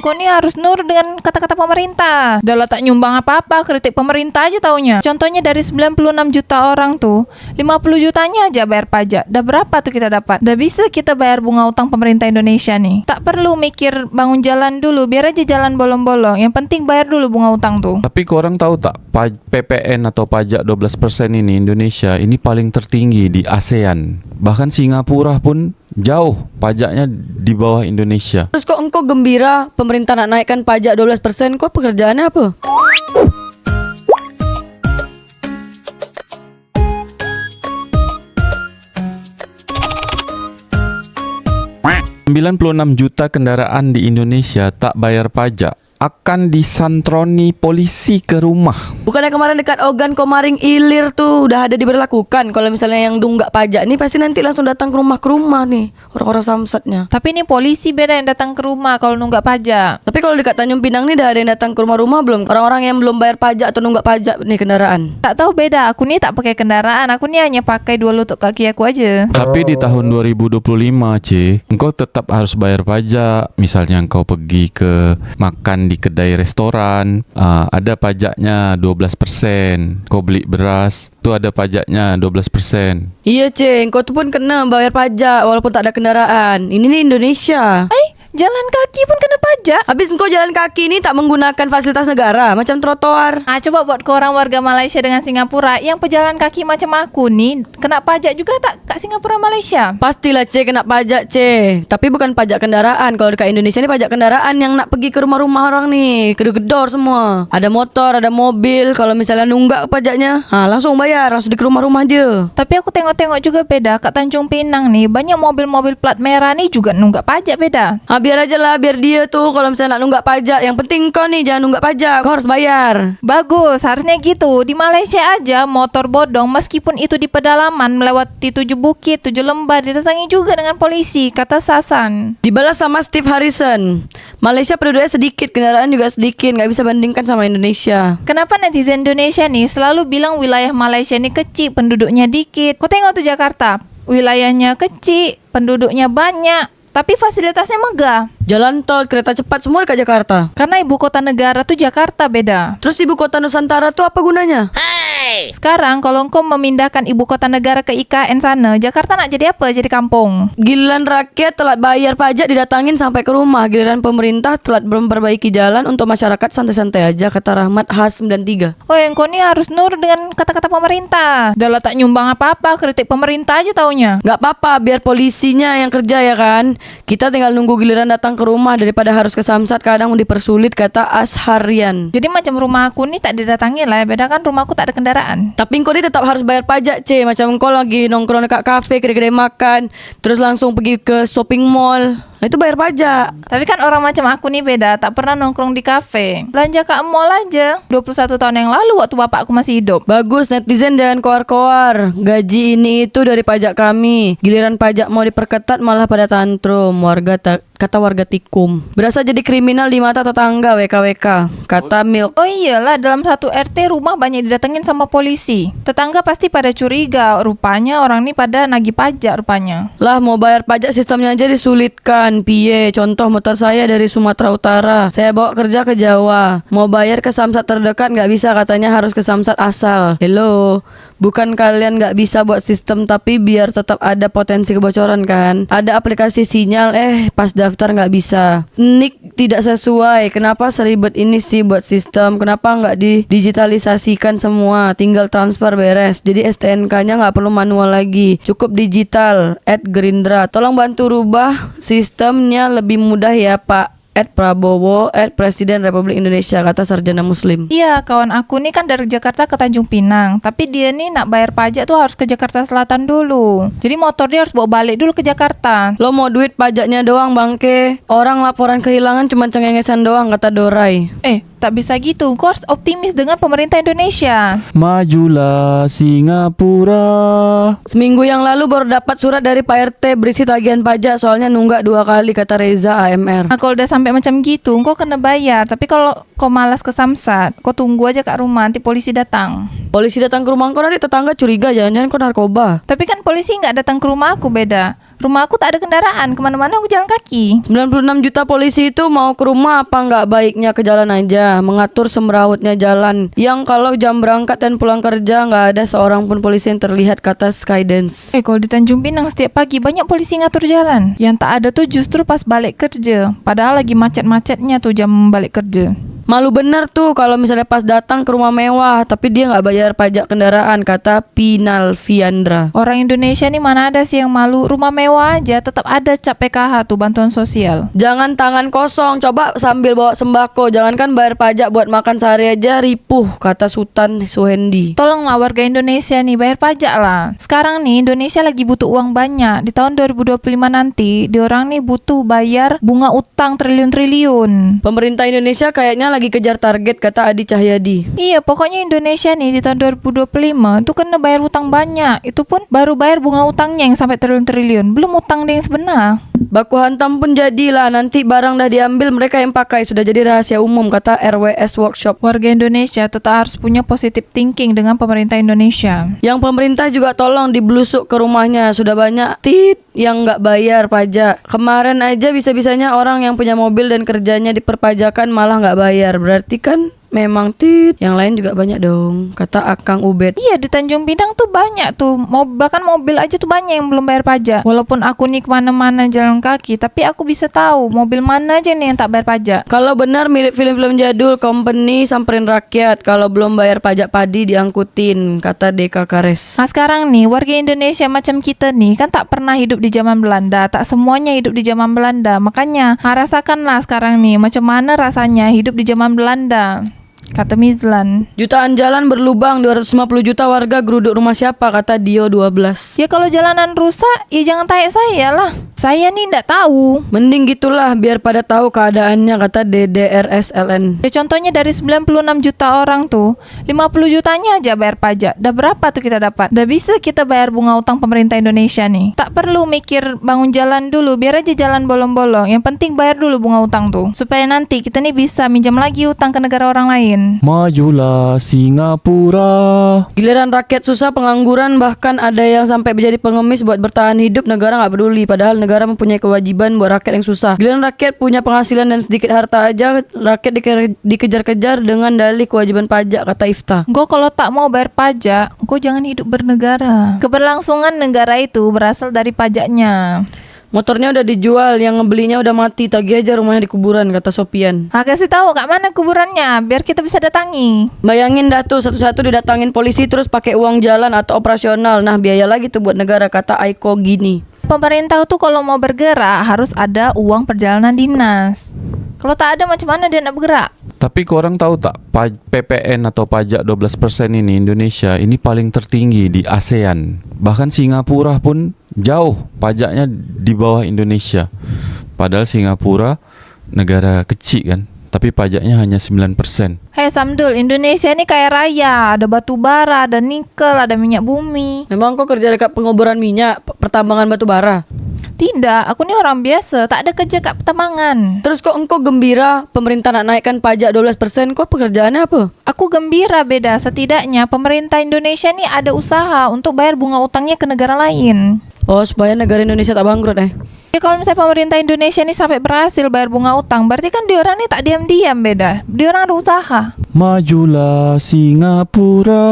engkau nih harus nurut dengan kata-kata pemerintah. Udah lah tak nyumbang apa-apa, kritik pemerintah aja taunya. Contohnya dari 96 juta orang tuh, 50 jutanya aja bayar pajak. Dah berapa tuh kita dapat? Dah bisa kita bayar bunga utang pemerintah Indonesia nih. Tak perlu mikir bangun jalan dulu, biar aja jalan bolong-bolong. Yang penting bayar dulu bunga utang tuh. Tapi korang tahu tak, PPN atau pajak 12% ini Indonesia ini paling tertinggi di ASEAN. Bahkan Singapura pun jauh pajaknya di bawah Indonesia. Terus kok engkau gembira pemerintah nak naikkan pajak 12%, kok pekerjaannya apa? ...96 juta kendaraan di Indonesia tak bayar pajak akan disantroni polisi ke rumah. Bukannya kemarin dekat Ogan Komaring Ilir tuh udah ada diberlakukan. Kalau misalnya yang nunggak pajak nih pasti nanti langsung datang ke rumah nih orang-orang samsatnya. Tapi ini polisi beda yang datang ke rumah kalau nunggak pajak. Tapi kalau dekat Tanjung Pinang nih udah ada yang datang ke rumah-rumah belum? Orang-orang yang belum bayar pajak atau nunggak pajak nih kendaraan. Tak tahu beda, aku nih tak pakai kendaraan, aku nih hanya pakai 2 lutut kaki aku aja. Tapi di tahun 2025, engkau tetap harus bayar pajak. Misalnya engkau pergi ke makan di kedai restoran, ada pajaknya 12%. Kau beli beras, tuh ada pajaknya 12%. Iya ceng, kau tuh pun kena bayar pajak walaupun tak ada kendaraan. Ini nih Indonesia. Jalan kaki pun kena pajak. Habis engkau jalan kaki ini tak menggunakan fasilitas negara macam trotoar. Coba buat korang warga Malaysia dengan Singapura yang pejalan kaki macam aku nih, kena pajak juga tak kat Singapura Malaysia? Pastilah C kena pajak C. Tapi bukan pajak kendaraan. Kalau dekat Indonesia ni pajak kendaraan yang nak pergi ke rumah-rumah orang nih, gedor-gedor semua. Ada motor, ada mobil. Kalau misalnya nunggak pajaknya, langsung bayar, langsung di rumah-rumah je. Tapi aku tengok-tengok juga beda kat Tanjung Pinang nih, banyak mobil-mobil plat merah nih juga nunggak pajak beda. Biar aja lah, biar dia tuh kalau misalnya nak nunggak pajak. Yang penting kau nih jangan nunggak pajak, kau harus bayar. Bagus, harusnya gitu. Di Malaysia aja motor bodong meskipun itu di pedalaman melewati 7 bukit, 7 lembah didatangi juga dengan polisi, kata Sasan. Dibalas sama Steve Harrison. Malaysia penduduknya sedikit, kendaraan juga sedikit, nggak bisa bandingkan sama Indonesia. Kenapa netizen Indonesia nih selalu bilang wilayah Malaysia nih kecil, penduduknya dikit? Kau tengok tuh Jakarta, wilayahnya kecil, penduduknya banyak, tapi fasilitasnya megah. Jalan tol, kereta cepat semua dekat Jakarta. Karena ibu kota negara tuh Jakarta beda. Terus ibu kota Nusantara tuh apa gunanya? Sekarang kalau engkau memindahkan ibu kota negara ke IKN sana, Jakarta nak jadi apa? Jadi kampung. Giliran rakyat telat bayar pajak didatangin sampai ke rumah. Giliran pemerintah telat memperbaiki jalan untuk masyarakat santai-santai aja, kata Rahmat H93. Oh, engkau nih harus nurut dengan kata-kata pemerintah. Udah lah tak nyumbang apa-apa, kritik pemerintah aja taunya. Gak apa-apa, biar polisinya yang kerja ya kan. Kita tinggal nunggu giliran datang ke rumah daripada harus ke Samsat, kadang dipersulit, kata Asharian. Jadi macam rumah aku nih tak didatangi lah, beda kan rumahku tak ada kendaraan. Tapi engkau ni tetap harus bayar pajak C. Macam engkau lagi nongkrong dekat kafe, kedai-kedai makan, terus langsung pergi ke shopping mall, itu bayar pajak. Tapi kan orang macam aku nih beda, tak pernah nongkrong di kafe. Belanja ke mall aja 21 tahun yang lalu waktu bapak aku masih hidup. Bagus, netizen jangan koar-koar. Gaji ini itu dari pajak kami. Giliran pajak mau diperketat malah pada tantrum. Kata warga Tikum. Berasa jadi kriminal di mata tetangga, WKWK, kata Milk. Oh iyalah, dalam satu RT rumah banyak didatengin sama polisi. Tetangga pasti pada curiga, rupanya orang ini pada nagih pajak rupanya. Lah mau bayar pajak sistemnya aja disulitkan. Piye? Contoh motor saya dari Sumatera Utara, saya bawa kerja ke Jawa. Mau bayar ke Samsat terdekat nggak bisa, katanya harus ke Samsat asal. Hello, bukan kalian nggak bisa buat sistem, tapi biar tetap ada potensi kebocoran kan. Ada aplikasi sinyal, pas daftar nggak bisa. Nik tidak sesuai. Kenapa seribet ini sih buat sistem? Kenapa nggak didigitalisasikan semua? Tinggal transfer beres. Jadi STNK-nya nggak perlu manual lagi, cukup digital. @Gerindra, tolong bantu rubah sistemnya lebih mudah ya Pak. @Prabowo, @Presiden Republik Indonesia, kata Sarjana Muslim. Iya, kawan aku nih kan dari Jakarta ke Tanjung Pinang, tapi dia nih nak bayar pajak tuh harus ke Jakarta Selatan dulu. Jadi motor dia harus bawa balik dulu ke Jakarta. Lo mau duit pajaknya doang bangke. Orang laporan kehilangan cuma cengengesan doang, kata Dorai. Tak bisa gitu, kau harus optimis dengan pemerintah Indonesia. Majulah Singapura. Seminggu yang lalu baru dapat surat dari Pak RT berisi tagihan pajak, soalnya nunggak 2 kali, kata Reza AMR. Kalau udah sampai macam gitu, kau kena bayar. Tapi kalau kau malas ke Samsat, kau tunggu aja kat rumah, nanti polisi datang. Polisi datang ke rumah kau, nanti tetangga curiga jangan-jangan kau narkoba. Tapi kan polisi nggak datang ke rumah aku, beda. Rumah aku tak ada kendaraan, kemana-mana aku jalan kaki. 96 juta polisi itu mau ke rumah apa nggak baiknya ke jalan aja, mengatur semrawutnya jalan. Yang kalau jam berangkat dan pulang kerja nggak ada seorang pun polisi yang terlihat, kata Skydance. Kalau di Tanjung Pinang setiap pagi banyak polisi ngatur jalan. Yang tak ada tuh justru pas balik kerja. Padahal lagi macet-macetnya tuh jam balik kerja. Malu bener tuh kalau misalnya pas datang ke rumah mewah tapi dia nggak bayar pajak kendaraan, kata Pinal Viandra. Orang Indonesia nih mana ada sih yang malu, rumah mewah aja tetap ada cap PKH tuh, bantuan sosial. Jangan tangan kosong, coba sambil bawa sembako, jangankan bayar pajak buat makan sehari aja ripuh, kata Sultan Suhendi. Tolonglah warga Indonesia nih bayar pajak lah. Sekarang nih Indonesia lagi butuh uang banyak. Di tahun 2025 nanti diorang nih butuh bayar bunga utang triliun-triliun. Pemerintah Indonesia kayaknya lagi kejar target, kata Adi Cahyadi. Iya, pokoknya Indonesia nih di tahun 2025 tuh kena bayar utang banyak. Itu pun baru bayar bunga utangnya yang sampai triliun-triliun, belum utang dia yang sebenar. Baku hantam pun jadilah, nanti barang dah diambil mereka yang pakai, sudah jadi rahasia umum, kata RWS Workshop. Warga Indonesia tetap harus punya positive thinking dengan pemerintah Indonesia. Yang pemerintah juga tolong diblusuk ke rumahnya, sudah banyak yang nggak bayar pajak. Kemarin aja bisa-bisanya orang yang punya mobil dan kerjanya diperpajakan malah nggak bayar. Berarti kan memang yang lain juga banyak dong, kata Akang Ubed. Iya, di Tanjung Pinang tuh banyak tuh, bahkan mobil aja tuh banyak yang belum bayar pajak. Walaupun aku nih kemana-mana jalan kaki, tapi aku bisa tahu mobil mana aja nih yang tak bayar pajak. Kalau benar mirip film-film jadul, company samperin rakyat, kalau belum bayar pajak padi diangkutin, kata Deka Kares. Nah sekarang nih warga Indonesia macam kita nih kan tak pernah hidup di zaman Belanda, tak semuanya hidup di zaman Belanda. Makanya rasakanlah sekarang nih macam mana rasanya hidup di zaman Belanda, kata Mizlan. Jutaan jalan berlubang, 250 juta warga geruduk rumah siapa, kata Dio 12. Ya kalau jalanan rusak, ya jangan tanya saya lah. Saya nih ndak tahu. Mending gitulah biar pada tahu keadaannya, kata DDRSLN. Ya contohnya dari 96 juta orang tuh 50 jutanya aja bayar pajak. Dah berapa tuh kita dapat? Dah bisa kita bayar bunga utang pemerintah Indonesia nih. Tak perlu mikir bangun jalan dulu, biar aja jalan bolong-bolong. Yang penting bayar dulu bunga utang tuh, supaya nanti kita nih bisa minjam lagi utang ke negara orang lain. Majulah Singapura. Giliran rakyat susah, pengangguran, bahkan ada yang sampai menjadi pengemis buat bertahan hidup, negara nggak peduli. Padahal negara mempunyai kewajiban buat rakyat yang susah. Giliran rakyat punya penghasilan dan sedikit harta aja, rakyat dikejar-kejar dengan dalih kewajiban pajak, kata Ifta. Engkau kalau tak mau bayar pajak, engkau jangan hidup bernegara. Keberlangsungan negara itu berasal dari pajaknya. Motornya udah dijual, yang ngebelinya udah mati, tagih aja rumahnya di kuburan, kata Sopian. Kasih tahu kak mana kuburannya biar kita bisa datangi. Bayangin dah tuh satu-satu didatangin polisi terus pakai uang jalan atau operasional. Nah biaya lagi tuh buat negara, kata Aiko Gini. Pemerintah tuh kalau mau bergerak harus ada uang perjalanan dinas. Kalau tak ada macam mana dia nak bergerak? Tapi korang tahu tak, PPN atau pajak 12% ini Indonesia ini paling tertinggi di ASEAN. Bahkan Singapura pun jauh pajaknya di bawah Indonesia. Padahal Singapura negara kecil kan, tapi pajaknya hanya 9%. Hei Samdul, Indonesia ini kaya raya. Ada batu bara, ada nikel, ada minyak bumi. Memang kok kerja dekat penguburan minyak, pertambangan batu bara? Tidak, aku ini orang biasa, tak ada kerja kat pertambangan. Terus kok engkau gembira pemerintah nak naikkan pajak 12%, kok pekerjaannya apa? Aku gembira beda, setidaknya pemerintah Indonesia ini ada usaha untuk bayar bunga utangnya ke negara lain. Oh, supaya negara Indonesia tak bangkrut Ya kalau misalnya pemerintah Indonesia ini sampai berhasil bayar bunga utang, berarti kan diorang ini tak diam-diam beda. Diorang ada usaha. Majulah Singapura.